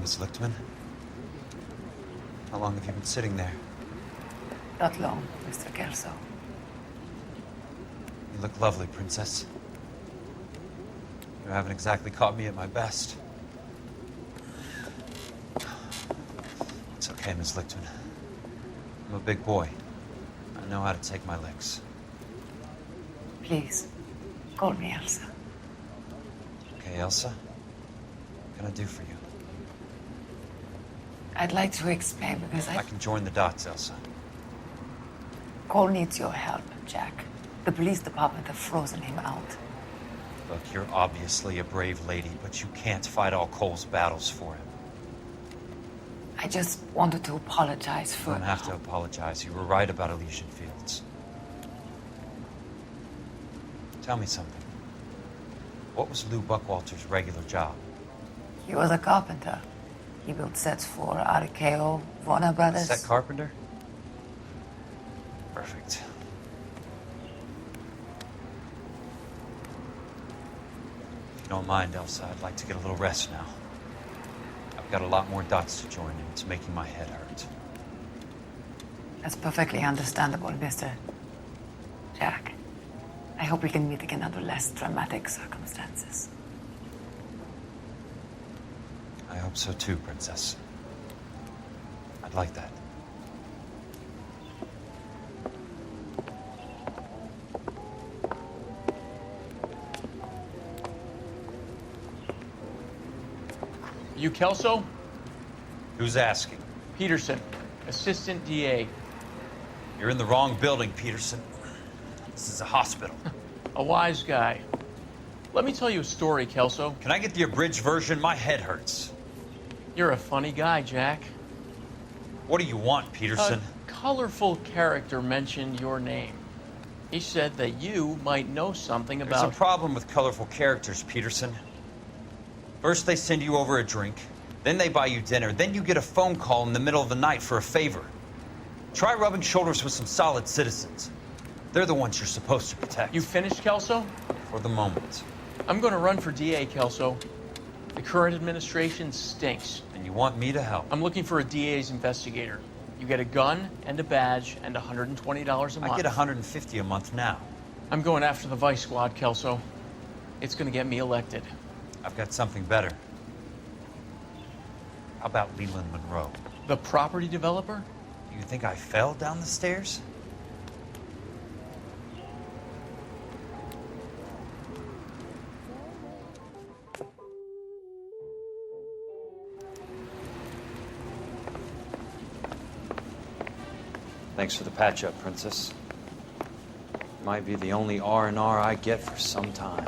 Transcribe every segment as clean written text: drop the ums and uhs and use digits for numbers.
Miss Lichtman. How long have you been sitting there? Not long, Mr. Kelso. You look lovely, Princess. You haven't exactly caught me at my best. It's okay, Miss Lichtman. I'm a big boy. I know how to take my licks. Please, call me Elsa. Okay, Elsa? What can I do for you? I'd like to explain because I can join the dots, Elsa. Cole needs your help, Jack. The police department have frozen him out. Look, you're obviously a brave lady, but you can't fight all Cole's battles for him. I just wanted to apologize You for... don't have to apologize. You were right about Elysian Fields. Tell me something. What was Lou Buckwalter's regular job? He was a carpenter. He built sets for RKO, Warner Brothers. Set carpenter? Perfect. If you don't mind, Elsa, I'd like to get a little rest now. I've got a lot more dots to join, and it's making my head hurt. That's perfectly understandable, Mr. Jack. I hope we can meet again under less dramatic circumstances. I hope so too, Princess. I'd like that. You Kelso? Who's asking? Peterson, Assistant DA. You're in the wrong building, Peterson. This is a hospital. A wise guy. Let me tell you a story, Kelso. Can I get the abridged version? My head hurts. You're a funny guy, Jack. What do you want, Peterson? A colorful character mentioned your name. He said that you might know something about... There's a problem with colorful characters, Peterson. First they send you over a drink, then they buy you dinner, then you get a phone call in the middle of the night for a favor. Try rubbing shoulders with some solid citizens. They're the ones you're supposed to protect. You finished, Kelso? For the moment. I'm going to run for DA, Kelso. The current administration stinks. And you want me to help? I'm looking for a DA's investigator. You get a gun and a badge and $120 a month. I get $150 a month now. I'm going after the Vice Squad, Kelso. It's going to get me elected. I've got something better. How about Leland Monroe? The property developer? You think I fell down the stairs? Thanks for the patch-up, Princess. Might be the only R&R I get for some time.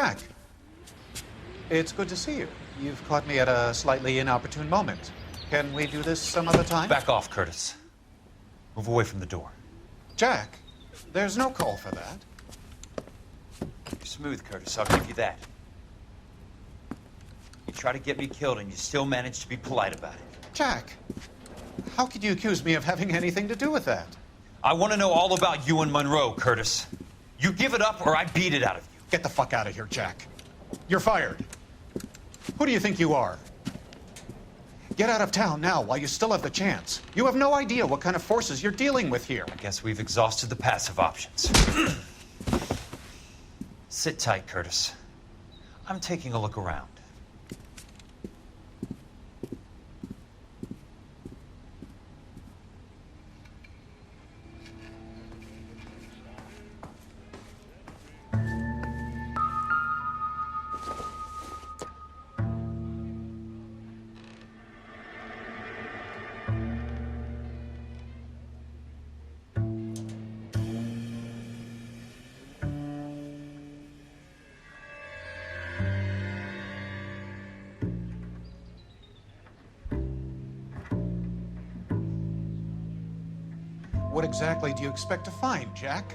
Jack, it's good to see you. You've caught me at a slightly inopportune moment. Can we do this some other time? Back off, Curtis. Move away from the door. Jack, there's no call for that. You're smooth, Curtis. I'll give you that. You try to get me killed, and you still manage to be polite about it. Jack, how could you accuse me of having anything to do with that? I want to know all about you and Monroe, Curtis. You give it up, or I beat it out of you. Get the fuck out of here, Jack. You're fired. Who do you think you are? Get out of town now while you still have the chance. You have no idea what kind of forces you're dealing with here. I guess we've exhausted the passive options. Sit tight, Curtis. I'm taking a look around. What exactly do you expect to find, Jack?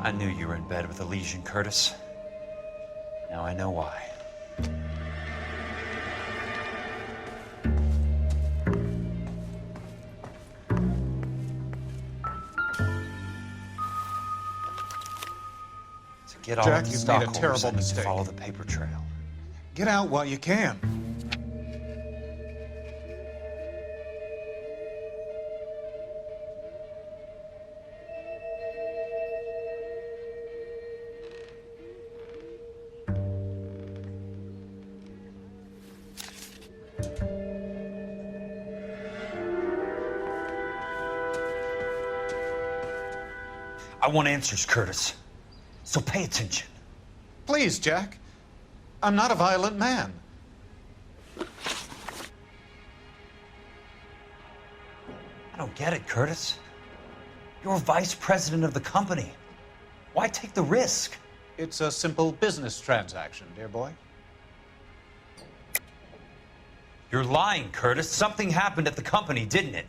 I knew you were in bed with a lesion, Curtis. Now I know why. To get all Jack, of the you've made a stockholders, terrible I need to mistake. follow the paper trail. Get out while you can. I want answers, Curtis. So pay attention. Please, Jack. I'm not a violent man. I don't get it, Curtis. You're vice president of the company. Why take the risk? It's a simple business transaction, dear boy. You're lying, Curtis. Something happened at the company, didn't it?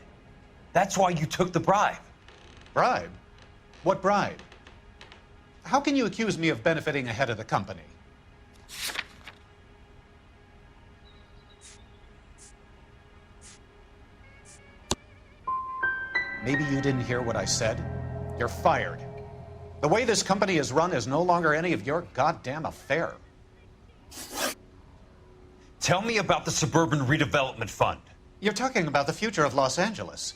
That's why you took the bribe. Bribe? What bribe? How can you accuse me of benefiting ahead of the company? Maybe you didn't hear what I said. You're fired. The way this company is run is no longer any of your goddamn affair. Tell me about the Suburban Redevelopment Fund. You're talking about the future of Los Angeles.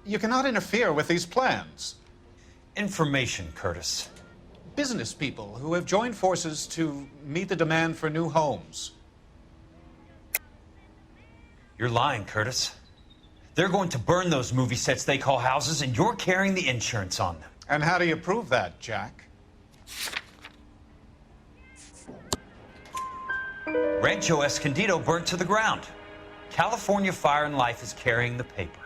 You cannot interfere with these plans. Information, Curtis. Business people who have joined forces to meet the demand for new homes. You're lying, Curtis. They're going to burn those movie sets they call houses, and you're carrying the insurance on them. And how do you prove that, Jack? Rancho Escondido burnt to the ground. California Fire and Life is carrying the paper.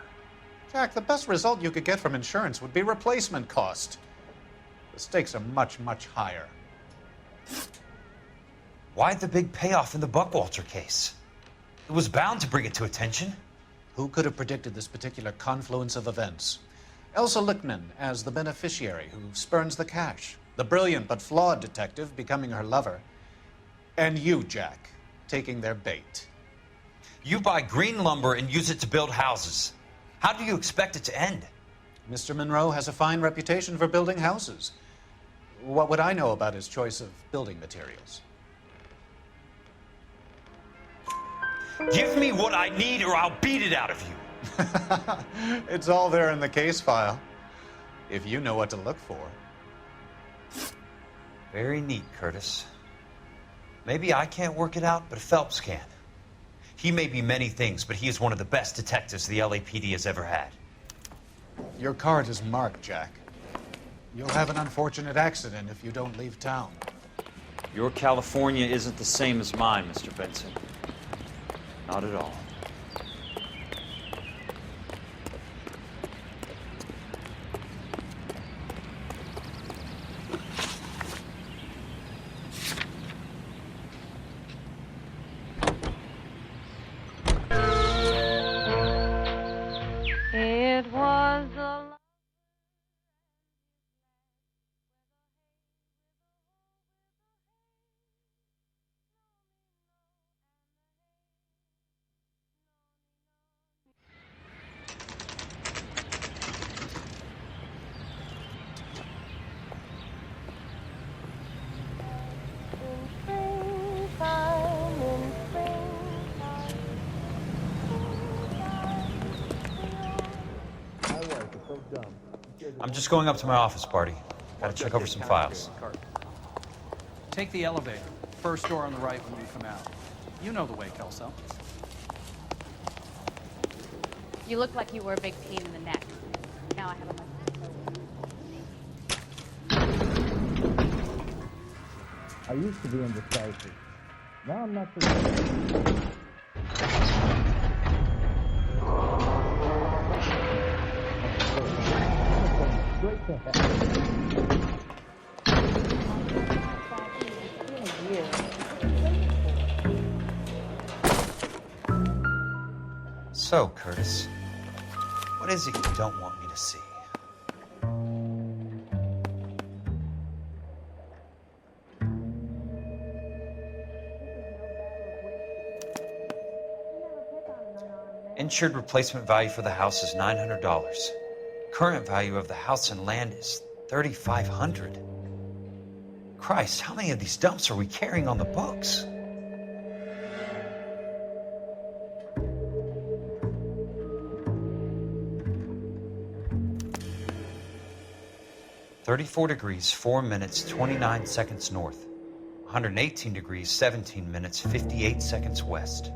Jack, the best result you could get from insurance would be replacement cost. The stakes are much, much higher. Why the big payoff in the Buckwalter case? It was bound to bring it to attention. Who could have predicted this particular confluence of events? Elsa Lichtman as the beneficiary who spurns the cash, the brilliant but flawed detective becoming her lover, and you, Jack, taking their bait. You buy green lumber and use it to build houses. How do you expect it to end? Mr. Monroe has a fine reputation for building houses. What would I know about his choice of building materials? Give me what I need or I'll beat it out of you. It's all there in the case file, if you know what to look for. Very neat, Curtis. Maybe I can't work it out, but Phelps can. He may be many things, but he is one of the best detectives the LAPD has ever had. Your card is marked, Jack. You'll have an unfortunate accident if you don't leave town. Your California isn't the same as mine, Mr. Benson. Not at all. It was a I'm just going up to my office, Party. Gotta check over some files. Take the elevator. First door on the right when you come out. You know the way, Kelso. You look like you were a big pain in the neck. Now I have a I used to be indecisive. Now I'm not so sure. Straight to hell. So, Curtis, what is it you don't want me to see? Insured replacement value for the house is $900. Current value of the house and land is $3,500. Christ, how many of these dumps are we carrying on the books? (34 degrees 4 minutes 29 seconds north, 118 degrees 17 minutes 58 seconds west).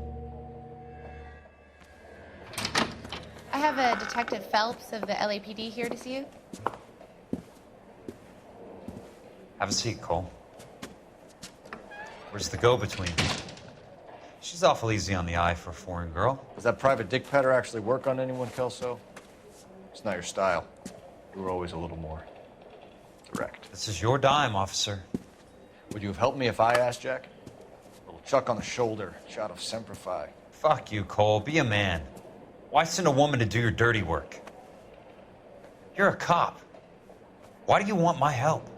I have a Detective Phelps of the LAPD here to see you. Have a seat, Cole. Where's the go-between? She's awful easy on the eye for a foreign girl. Does that private dick petter actually work on anyone, Kelso? It's not your style. You were always a little more direct. This is your dime, officer. Would you have helped me if I asked, Jack? A little chuck on the shoulder, shot of Semper Fi. Fuck you, Cole. Be a man. Why send a woman to do your dirty work? You're a cop. Why do you want my help?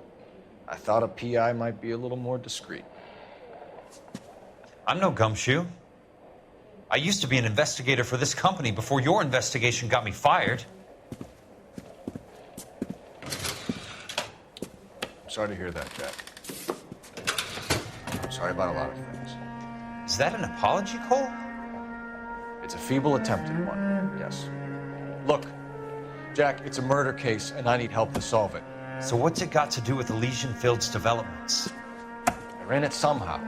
I thought a PI might be a little more discreet. I'm no gumshoe. I used to be an investigator for this company before your investigation got me fired. I'm sorry to hear that, Jack. I'm sorry about a lot of things. Is that an apology, Cole? It's a feeble attempt at one, yes. Look, Jack, it's a murder case, and I need help to solve it. So what's it got to do with Elysian Fields developments? They're in it somehow.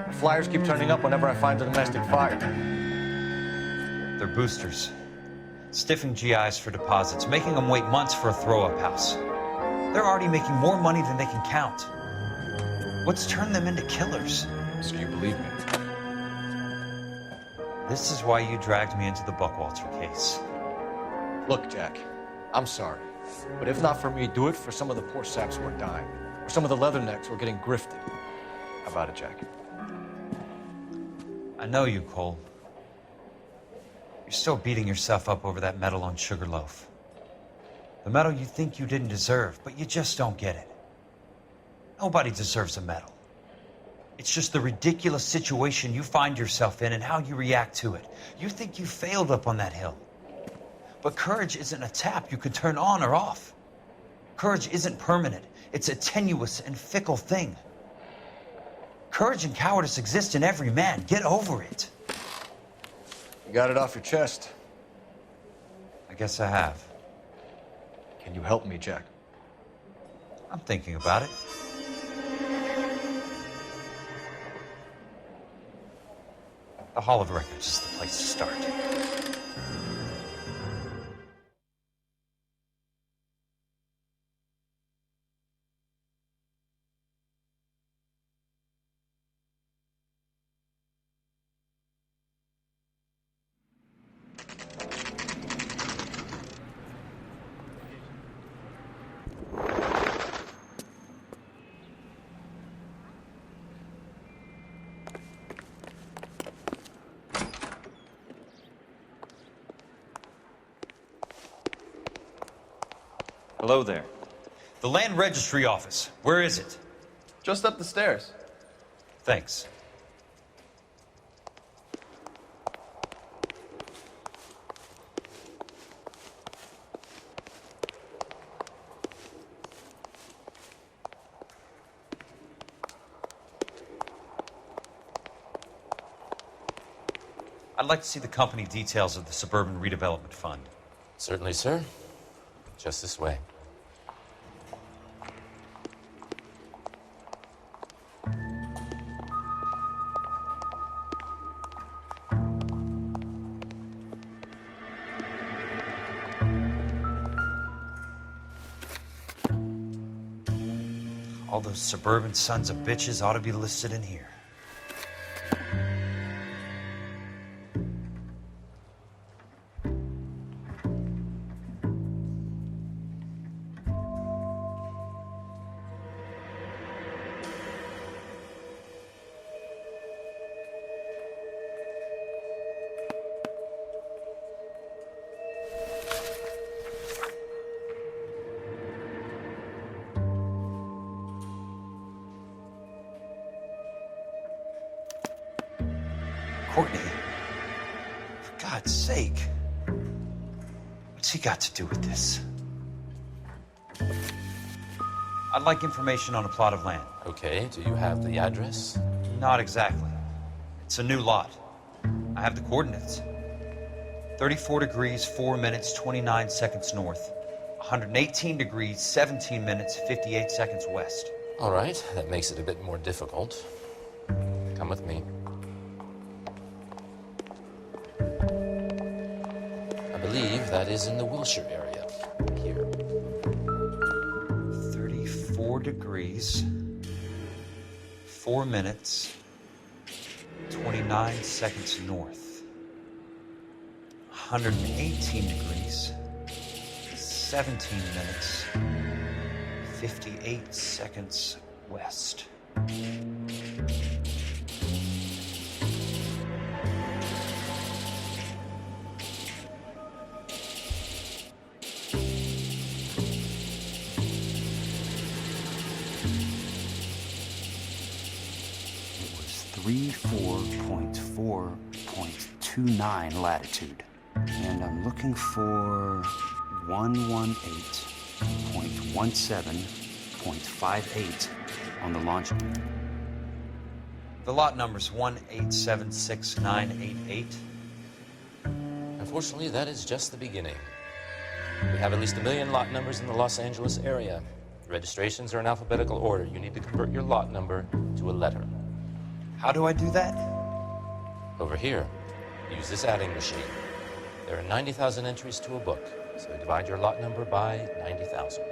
The flyers keep turning up whenever I find a domestic fire. They're boosters. Stiffing GIs for deposits, making them wait months for a throw-up house. They're already making more money than they can count. What's turned them into killers? So you believe me? This is why you dragged me into the Buckwalter case. Look, Jack, I'm sorry. But if not for me, do it for some of the poor saps who are dying. Or some of the leathernecks who are getting grifted. How about it, Jack? I know you, Cole. You're still beating yourself up over that medal on Sugarloaf. The medal you think you didn't deserve, but you just don't get it. Nobody deserves a medal. It's just the ridiculous situation you find yourself in and how you react to it. You think you failed up on that hill. But courage isn't a tap you could turn on or off. Courage isn't permanent. It's a tenuous and fickle thing. Courage and cowardice exist in every man. Get over it. You got it off your chest. I guess I have. Can you help me, Jack? I'm thinking about it. The Hall of Records is the place to start. Hello there. The land registry office. Where is it? Just up the stairs. Thanks. I'd like to see the company details of the Suburban Redevelopment Fund. Certainly, sir. Just this way. All those suburban sons of bitches ought to be listed in here. Courtney, for God's sake, what's he got to do with this? I'd like information on a plot of land. Okay, do you have the address? Not exactly. It's a new lot. I have the coordinates. 34 degrees, 4 minutes, 29 seconds north. 118 degrees, 17 minutes, 58 seconds west. All right, that makes it a bit more difficult. Come with me. I believe that is in the Wilshire area. Here. 34 degrees, 4 minutes, 29 seconds north. 118 degrees, 17 minutes, 58 seconds west. It was 34.4.29 latitude. And I'm looking for 118.17.58 on the launch. The lot number's 1876988. Unfortunately, that is just the beginning. We have at least 1 million lot numbers in the Los Angeles area. Registrations are in alphabetical order. You need to convert your lot number to a letter. How do I do that? Over here, use this adding machine. There are 90,000 entries to a book, so divide your lot number by 90,000.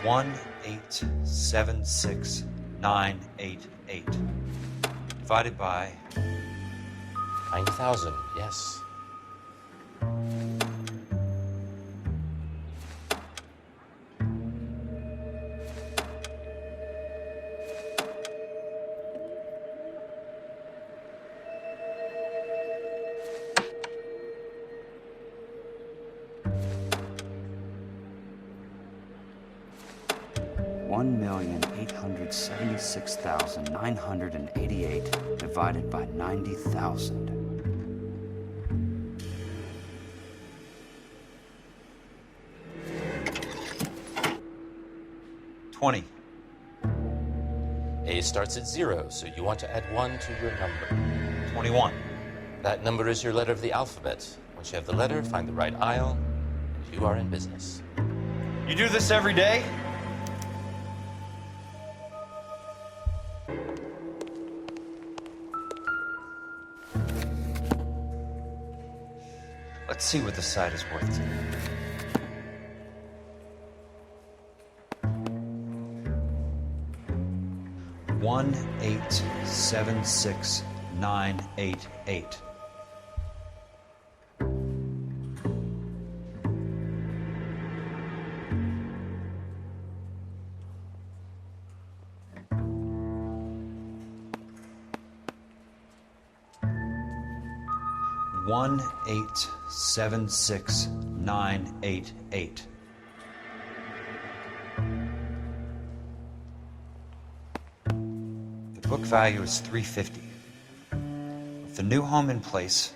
One 1876988. divided by 9,000, yes. $1,876,988 divided by 90,000. $20. A starts at 0, so you want to add 1 to your number. 21. That number is your letter of the alphabet. Once you have the letter, find the right aisle, and you are in business. You do this every day? Let's see what the site is worth to you. $1,876,988. $1,876,988. The book value is $350. With the new home in place,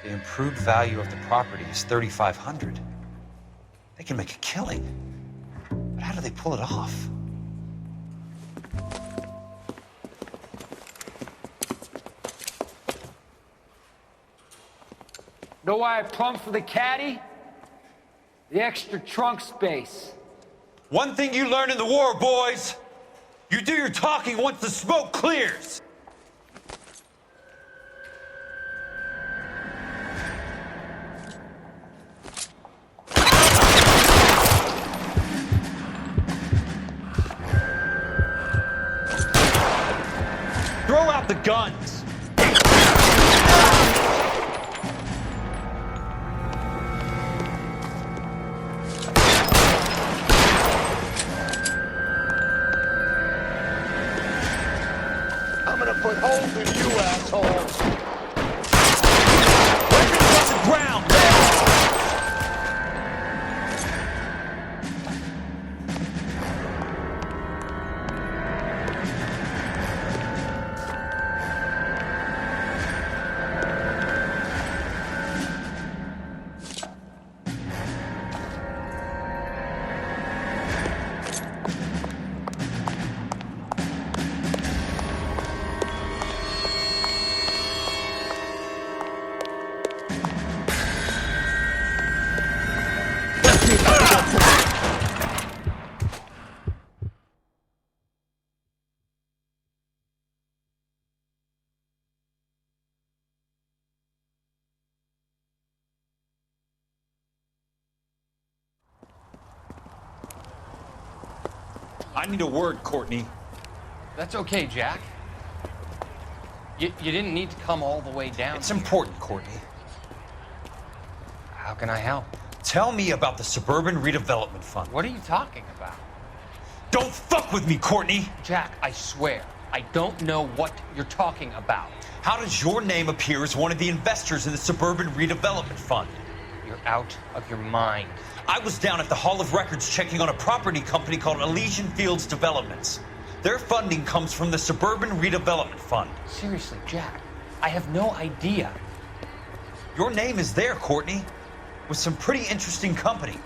the improved value of the property is $3,500. They can make a killing. But how do they pull it off? Know why I plumbed for the caddy? The extra trunk space. One thing you learned in the war, boys. You do your talking once the smoke clears. Throw out the guns. Put holes in you, assholes! Weapons on the ground! I need a word, Courtney. That's okay, Jack. You didn't need to come all the way down. It's important, Courtney. How can I help? Tell me about the Suburban Redevelopment Fund. What are you talking about? Don't fuck with me, Courtney! Jack, I swear, I don't know what you're talking about. How does your name appear as one of the investors in the Suburban Redevelopment Fund? You're out of your mind. I was down at the Hall of Records checking on a property company called Elysian Fields Developments. Their funding comes from the Suburban Redevelopment Fund. Seriously, Jack, I have no idea. Your name is there, Courtney, with some pretty interesting company.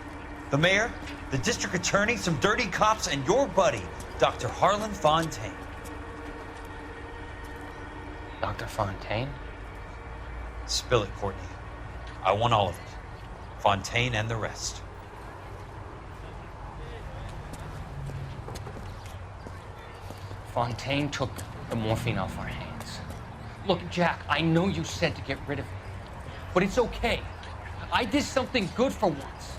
The mayor, the district attorney, some dirty cops, and your buddy, Dr. Harlan Fontaine. Dr. Fontaine? Spill it, Courtney. I want all of it. Fontaine and the rest. Fontaine took the morphine off our hands. Look, Jack, I know you said to get rid of me, but it's okay. I did something good for once.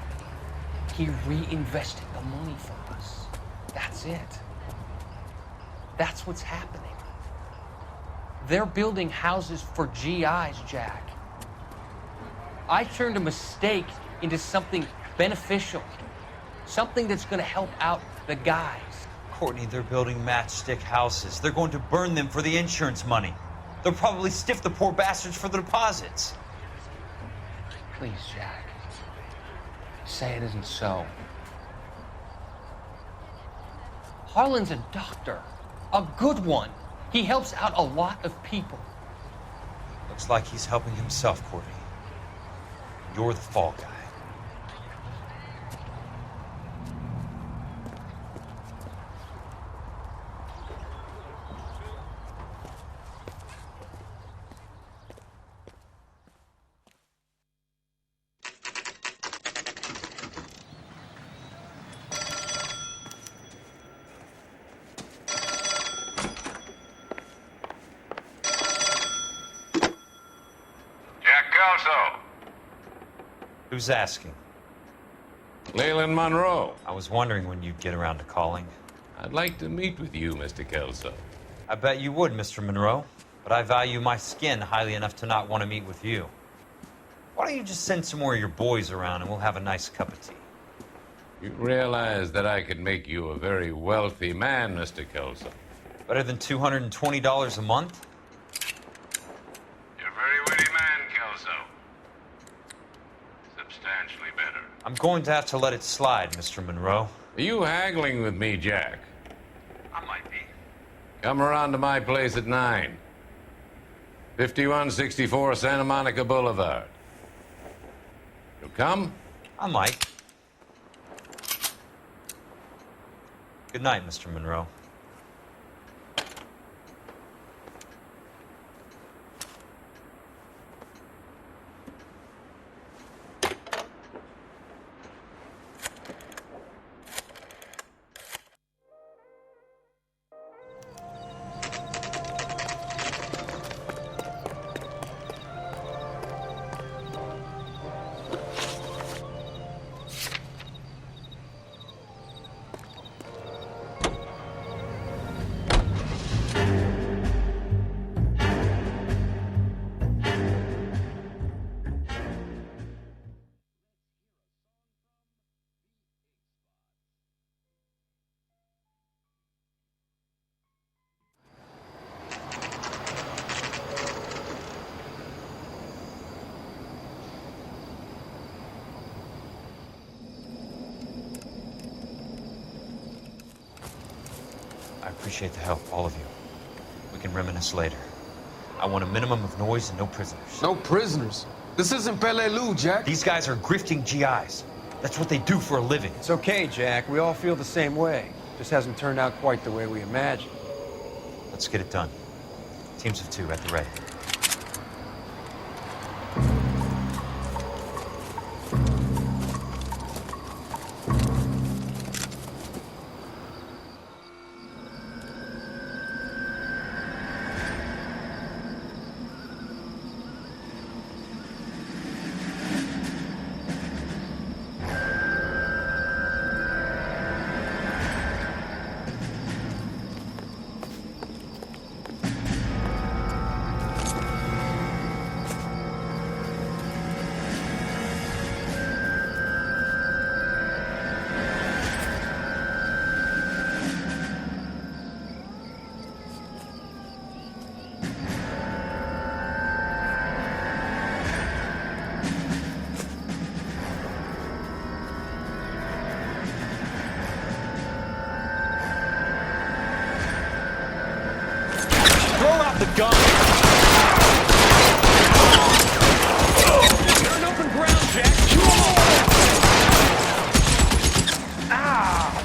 He reinvested the money for us. That's it. That's what's happening. They're building houses for GIs, Jack. I turned a mistake into something beneficial. Something that's gonna help out the guys. Courtney, they're building matchstick houses. They're going to burn them for the insurance money. They'll probably stiff the poor bastards for the deposits. Please, Jack. Say it isn't so. Harlan's a doctor. A good one. He helps out a lot of people. Looks like he's helping himself, Courtney. You're the fall guy. Who's asking? Leland Monroe. I was wondering when you'd get around to calling. I'd like to meet with you, Mr. Kelso. I bet you would, Mr. Monroe. But I value my skin highly enough to not want to meet with you. Why don't you just send some more of your boys around and we'll have a nice cup of tea? You realize that I could make you a very wealthy man, Mr. Kelso. Better than $220 a month? You're a very witty man, Kelso. Substantially better. I'm going to have to let it slide, Mr. Monroe. Are you haggling with me, Jack? I might be. Come around to my place at 9. 5164 Santa Monica Boulevard. You'll come? I might. Good night, Mr. Monroe. I appreciate the help, all of you. We can reminisce later. I want a minimum of noise and no prisoners. No prisoners? This isn't Peleliu, Jack. These guys are grifting GIs. That's what they do for a living. It's okay, Jack. We all feel the same way. Just hasn't turned out quite the way we imagined. Let's get it done. Teams of 2 at the ready. The gun! You're in open ground, Jack! Ah!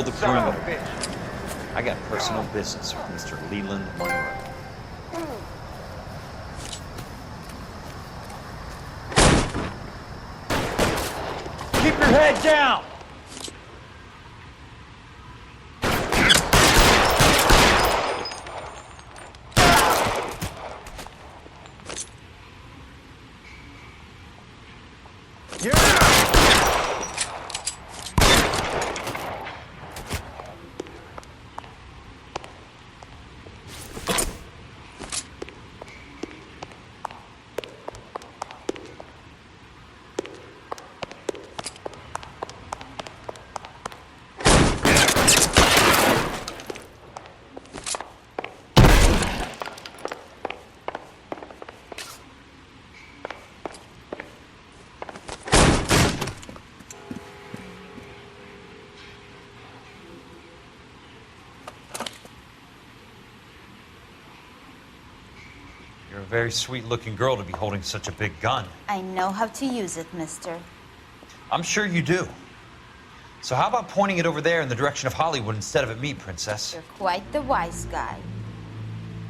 the perimeter. I got personal business with Mr. Leland Monroe. Keep your head down! You're a very sweet-looking girl to be holding such a big gun. I know how to use it, mister. I'm sure you do. So how about pointing it over there in the direction of Hollywood instead of at me, Princess? You're quite the wise guy.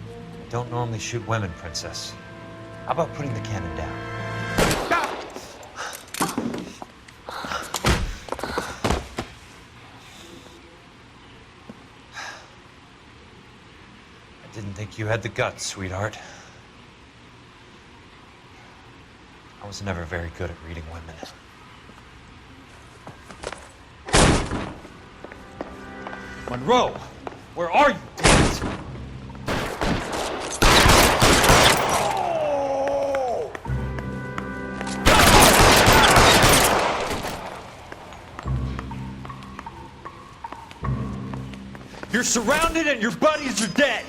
I don't normally shoot women, Princess. How about putting the cannon down? I didn't think you had the guts, sweetheart. I was never very good at reading women. Monroe! Where are you, damn it? You're surrounded and your buddies are dead!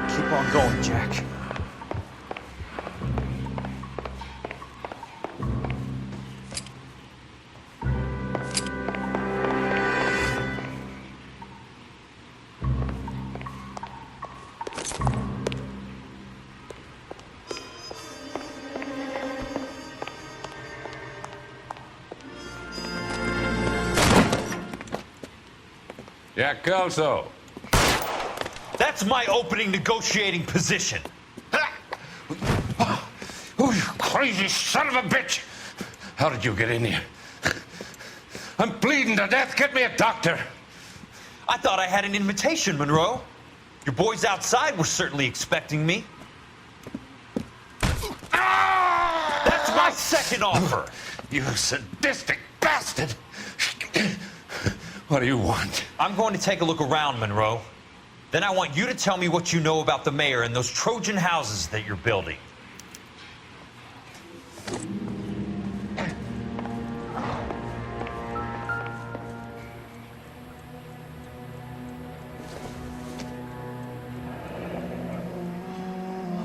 Keep on going, Jack. Jack Kelso. That's my opening negotiating position. Oh, you crazy son of a bitch! How did you get in here? I'm bleeding to death. Get me a doctor. I thought I had an invitation, Monroe. Your boys outside were certainly expecting me. That's my second offer. You sadistic bastard! What do you want? I'm going to take a look around, Monroe. Then I want you to tell me what you know about the mayor and those Trojan houses that you're building.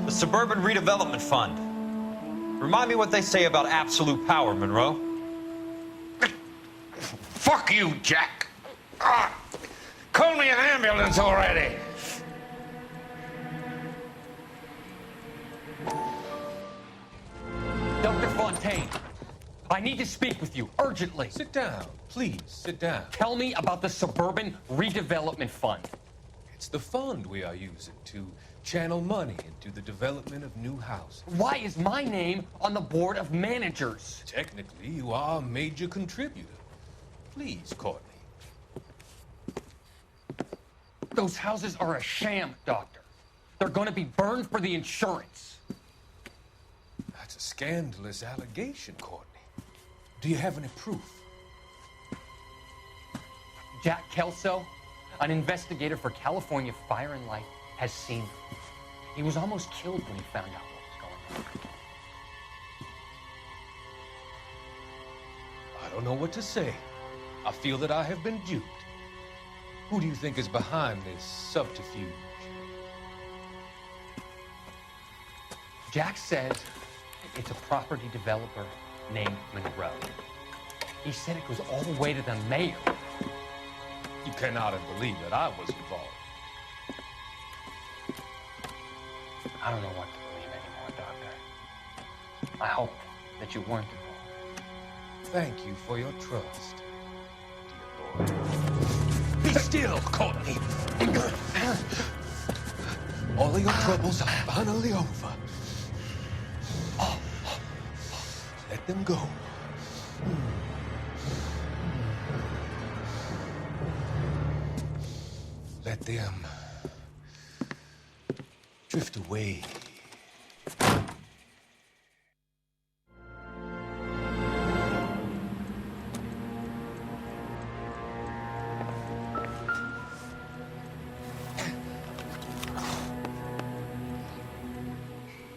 The Suburban Redevelopment Fund. Remind me what they say about absolute power, Monroe. Fuck you, Jack. Call me an ambulance already. Dr. Fontaine, I need to speak with you urgently. Sit down. Please, sit down. Tell me about the Suburban Redevelopment Fund. It's the fund we are using to channel money into the development of new houses. Why is my name on the board of managers? Technically, you are a major contributor. Please, Courtney. Those houses are a sham, Doctor. They're going to be burned for the insurance. That's a scandalous allegation, Courtney. Do you have any proof? Jack Kelso, an investigator for California Fire and Life, has seen them. He was almost killed when he found out what was going on. I don't know what to say. I feel that I have been duped. Who do you think is behind this subterfuge? Jack says it's a property developer named Monroe. He said it goes all the way to the mayor. You cannot believe that I was involved. I don't know what to believe anymore, Doctor. I hope that you weren't involved. Thank you for your trust, dear boy. Be still, Courtney. All of your troubles are finally over. Let them go. Let them drift away.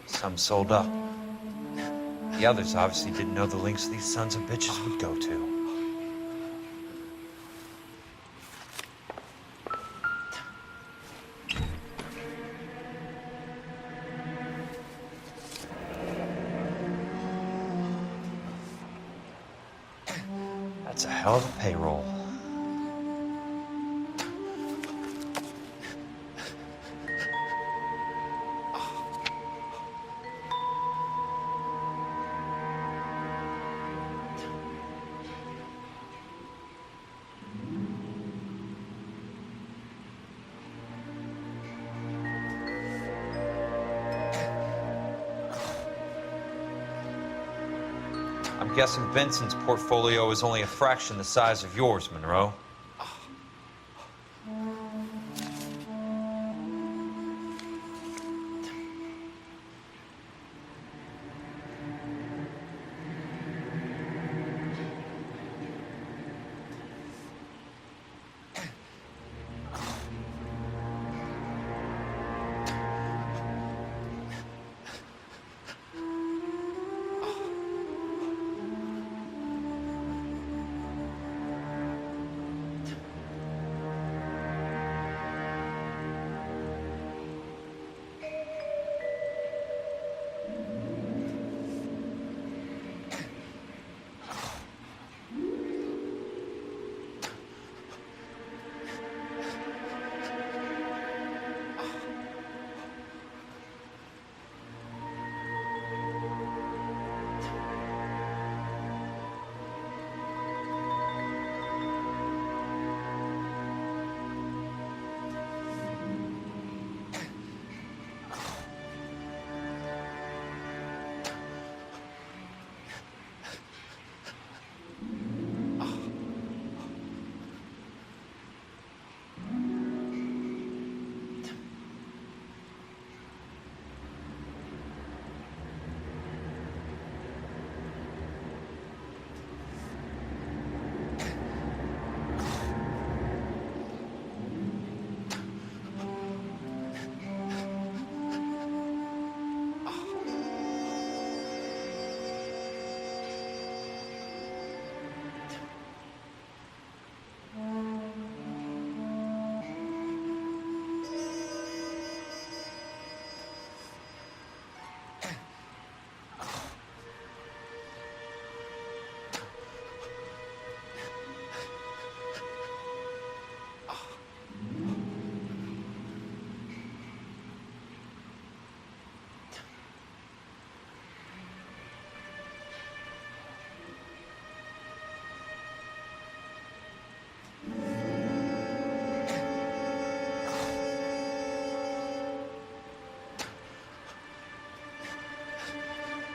Some sold up. The others obviously didn't know the lengths these sons of bitches would go to. That's a hell of a payroll. I'm guessing Benson's portfolio is only a fraction the size of yours, Monroe.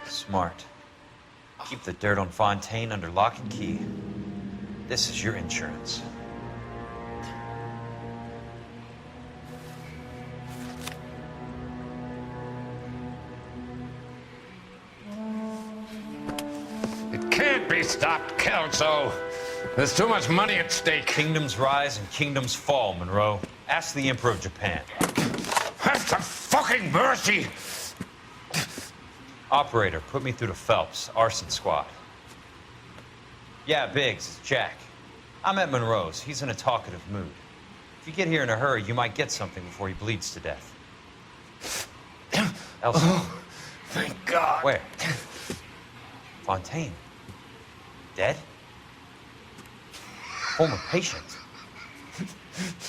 Smart. Keep the dirt on Fontaine under lock and key. This is your insurance. It can't be stopped, Kelso. There's too much money at stake. Kingdoms rise and kingdoms fall, Monroe. Ask the Emperor of Japan. Have some fucking mercy! Operator, put me through to Phelps, arson squad. Yeah, Biggs, it's Jack. I'm at Monroe's. He's in a talkative mood. If you get here in a hurry, you might get something before he bleeds to death. Elsa. Oh, thank God. Where? Fontaine? Dead? Former patient?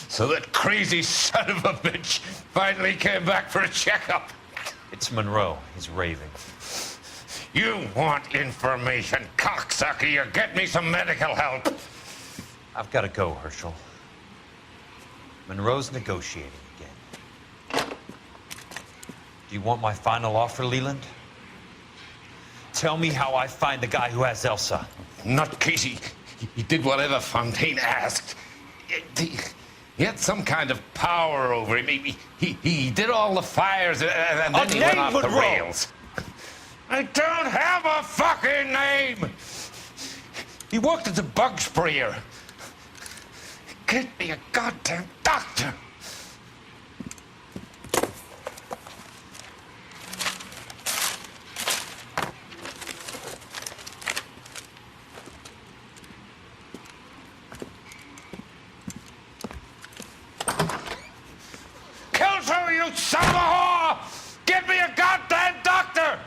So that crazy son of a bitch finally came back for a checkup. It's Monroe. He's raving. You want information, cocksucker. You get me some medical help. I've got to go, Herschel. Monroe's negotiating again. Do you want my final offer, Leland? Tell me how I find the guy who has Elsa. Nutcase, he did whatever Fontaine asked. He had some kind of power over him. He did all the fires, and then he went off the rails. I don't have a fucking name! He worked as a bug sprayer. Get me a goddamn doctor! Kelso, you son of a whore! Get me a goddamn doctor!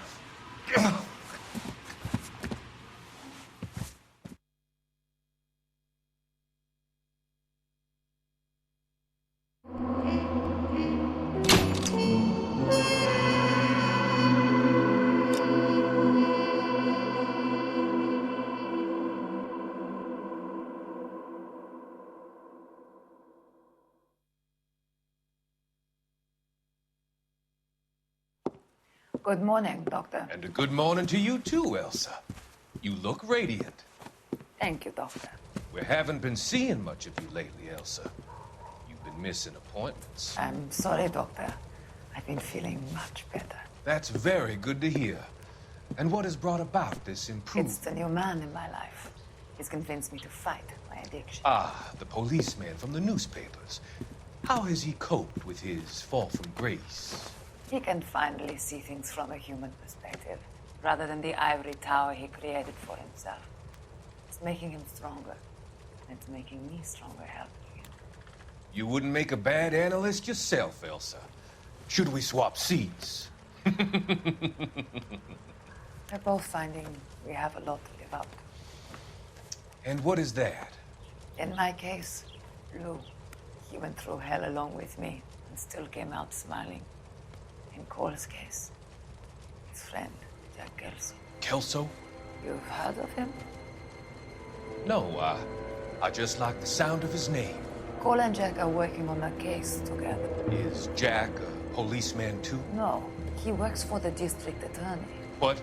Good morning, Doctor. And a good morning to you too, Elsa. You look radiant. Thank you, Doctor. We haven't been seeing much of you lately, Elsa. You've been missing appointments. I'm sorry, Doctor. I've been feeling much better. That's very good to hear. And what has brought about this improvement? It's the new man in my life. He's convinced me to fight my addiction. Ah, the policeman from the newspapers. How has he coped with his fall from grace? He can finally see things from a human perspective, rather than the ivory tower he created for himself. It's making him stronger, and it's making me stronger helping him. You wouldn't make a bad analyst yourself, Elsa. Should we swap seats? We're both finding we have a lot to live up to. And what is that? In my case, Lou. He went through hell along with me and still came out smiling. In Cole's case, his friend, Jack Kelso. Kelso? You've heard of him? No, I just like the sound of his name. Cole and Jack are working on a case together. Is Jack a policeman too? No, he works for the district attorney. What?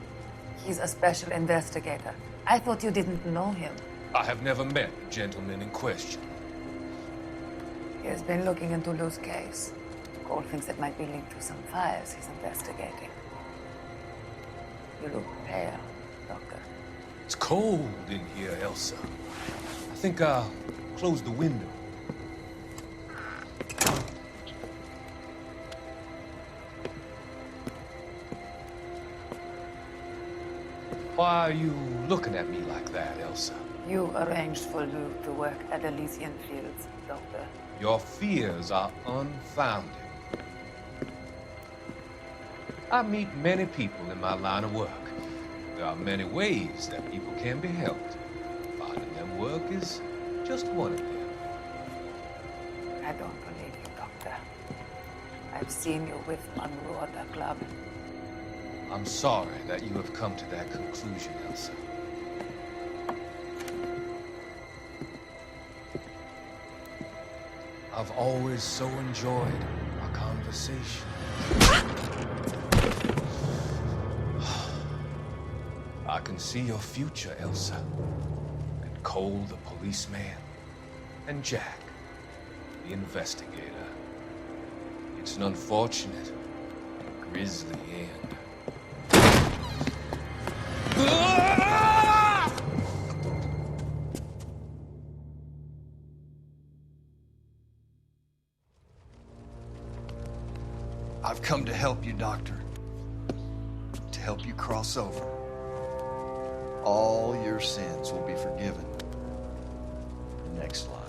He's a special investigator. I thought you didn't know him. I have never met the gentleman in question. He has been looking into Lou's case. Cole thinks it might be linked to some fires he's investigating. You look pale, Doctor. It's cold in here, Elsa. I think I'll close the window. Why are you looking at me like that, Elsa? You arranged for Lou to work at Elysian Fields, Doctor. Your fears are unfounded. I meet many people in my line of work. There are many ways that people can be helped. Finding them work is just one of them. I don't believe you, Doctor. I've seen you with Monroe at the club. I'm sorry that you have come to that conclusion, Elsa. I've always so enjoyed our conversation. I can see your future, Elsa. And Cole, the policeman. And Jack, the investigator. It's an unfortunate and grisly end. I've come to help you, Doctor. To help you cross over. All your sins will be forgiven. Next life.